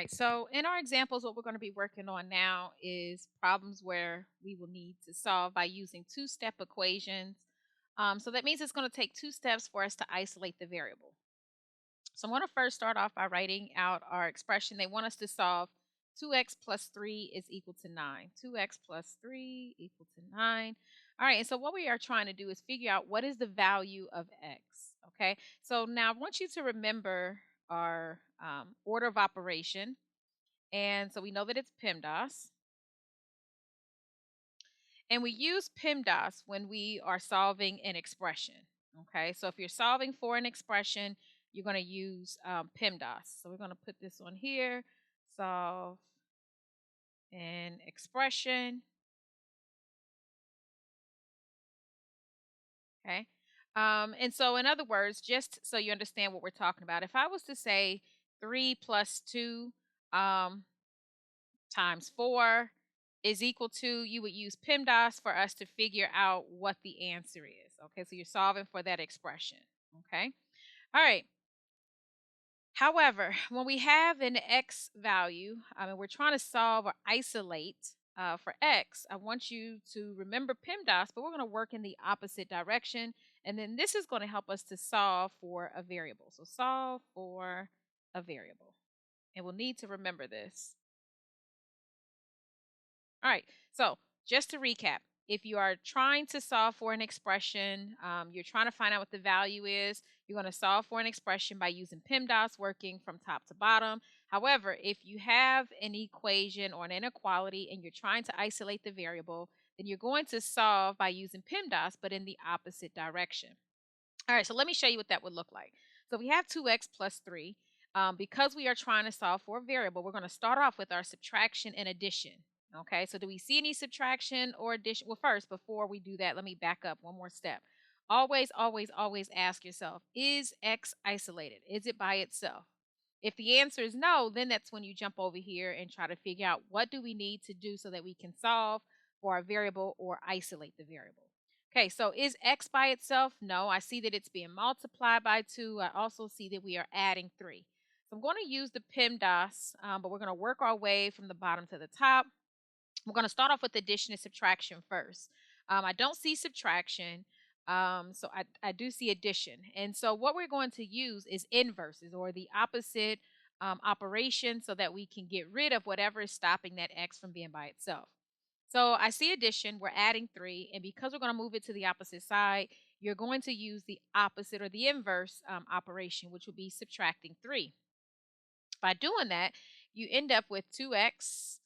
right. So in our examples, what we're going to be working on now is problems where we will need to solve by using two-step equations. So that means it's going to take two steps for us to isolate the variable. So I'm going to first start off by writing out our expression. They want us to solve 2x plus 3 is equal to 9. 2x plus 3 equal to 9. All right, and so what we are trying to do is figure out what is the value of x. Okay, so now I want you to remember our order of operation. And so we know that it's PEMDAS. And we use PEMDAS when we are solving an expression. Okay, so if you're solving for an expression, you're going to use PEMDAS. So we're going to put this on here, solve an expression. Okay. And so in other words, just so you understand what we're talking about, if I was to say 3 plus 2 um, times 4 is equal to, you would use PEMDAS for us to figure out what the answer is. Okay, so you're solving for that expression. Okay, all right. However, when we have an x value, I mean, we're trying to solve or isolate for x, I want you to remember PEMDAS, but we're going to work in the opposite direction. And then this is going to help us to solve for a variable. So solve for a variable. And we'll need to remember this. All right, so just to recap, if you are trying to solve for an expression, you're trying to find out what the value is, you're going to solve for an expression by using PEMDAS, working from top to bottom. However, if you have an equation or an inequality and you're trying to isolate the variable, then you're going to solve by using PEMDAS, but in the opposite direction. All right, so let me show you what that would look like. So we have 2x plus 3. Because we are trying to solve for a variable, we're going to start off with our subtraction and addition. Okay, so do we see any subtraction or addition? Well, first, before we do that, let me back up one more step. Always, always, always ask yourself, is x isolated? Is it by itself? If the answer is no, then that's when you jump over here and try to figure out what do we need to do so that we can solve for a variable or isolate the variable. Okay, so is x by itself? No, I see that it's being multiplied by 2. I also see that we are adding 3. So I'm going to use the PEMDAS, but we're going to work our way from the bottom to the top. We're going to start off with addition and subtraction first. I don't see subtraction, so I do see addition. And so what we're going to use is inverses or the opposite operation so that we can get rid of whatever is stopping that x from being by itself. So I see addition, we're adding 3, and because we're going to move it to the opposite side, you're going to use the opposite or the inverse operation, which will be subtracting 3. By doing that, you end up with 2x.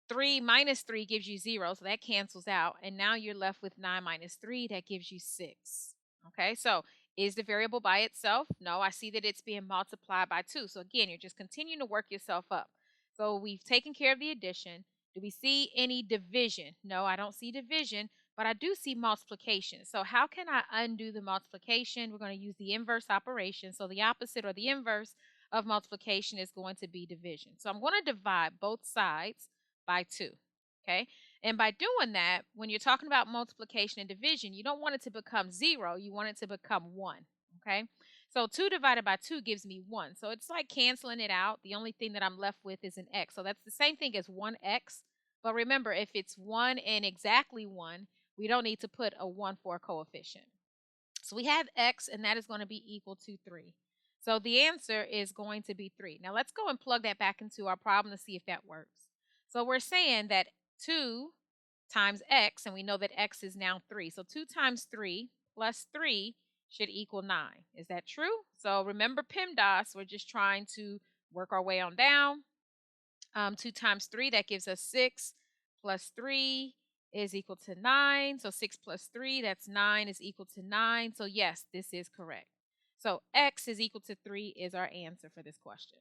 3 minus 3 gives you 0, so that cancels out. And now you're left with 9 minus 3, that gives you 6. Okay, so is the variable by itself? No, I see that it's being multiplied by 2. So again, you're just continuing to work yourself up. So we've taken care of the addition. Do we see any division? No, I don't see division, but I do see multiplication. So how can I undo the multiplication? We're going to use the inverse operation. So the opposite or the inverse of multiplication is going to be division. So I'm going to divide both sides by 2. Okay. And by doing that, when you're talking about multiplication and division, you don't want it to become 0. You want it to become 1. Okay. So 2 divided by 2 gives me 1. So it's like canceling it out. The only thing that I'm left with is an x. So that's the same thing as 1x. But remember, if it's 1 and exactly 1, we don't need to put a 1 for a coefficient. So we have x, and that is going to be equal to 3. So the answer is going to be 3. Now let's go and plug that back into our problem to see if that works. So we're saying that 2 times x, and we know that x is now 3. So 2 times 3 plus 3 should equal 9. Is that true? So remember PEMDAS, we're just trying to work our way on down. 2 times 3, that gives us 6, plus 3 is equal to 9. So 6 plus 3, that's 9, is equal to 9. So yes, this is correct. So x is equal to 3 is our answer for this question.